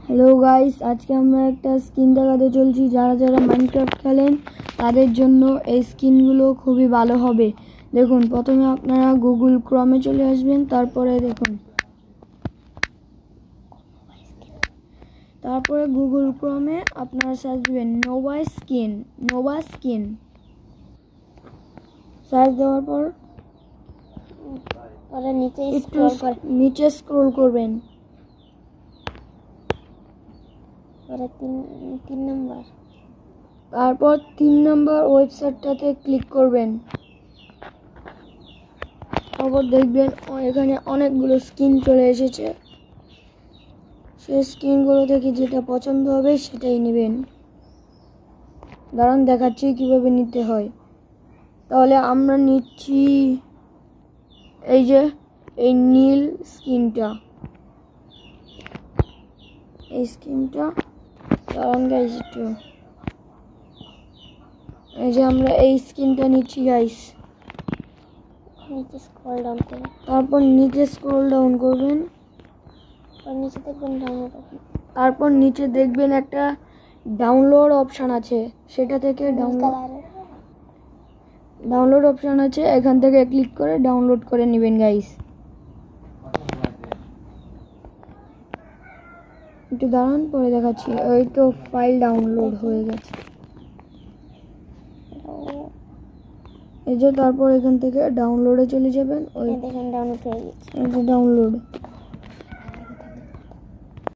Hello guys, আজকে আমরা একটা স্কিন দেখাতে চলছি। যারা যারা মাইনক্রাফট খেলেন তাদের জন্য এই স্কিনগুলো খুবই ভালো হবে। দেখুন, প্রথমে আপনারা গুগল ক্রমে চলে আসবেন, তারপরে দেখুন, তারপরে গুগল ক্রমে আপনারা সার্চ দিবেন নোভা স্কিন। সার্চ দেওয়ার পর নিচে স্ক্রল করবেন, তারপর 3 নম্বর ওয়েবসাইটটাতে ক্লিক করবেন। তারপর দেখবেন এখানে অনেকগুলো স্কিন চলে এসেছে। সেই স্কিনগুলো থেকে যেটা পছন্দ হবে সেটাই নেবেন। দাঁড়ান, দেখাচ্ছি কিভাবে নিতে হয়। তাহলে আমরা নিচ্ছি এই যে এই নীল স্কিনটা, দাঁড়ান গাইস একটু, এই যে আমরা এই স্কিনটা নিচ্ছি গাইস। তারপর নিচে স্ক্রল ডাউন করবেন, তারপর নিচে দেখবেন একটা ডাউনলোড অপশন আছে, সেটা থেকে ডাউনলোড অপশন আছে, এখান থেকে ক্লিক করে ডাউনলোড করে নেবেন গাইস। একটু দাঁড়ান, পরে দেখাচ্ছি। ওই তো ফাইল ডাউনলোড হয়ে গেছে, এই যে। তারপর এখান থেকে ডাউনলোডে চলে যাবেন। ওই দেখেন ডাউনলোড হয়ে গেছে, এই যে ডাউনলোড।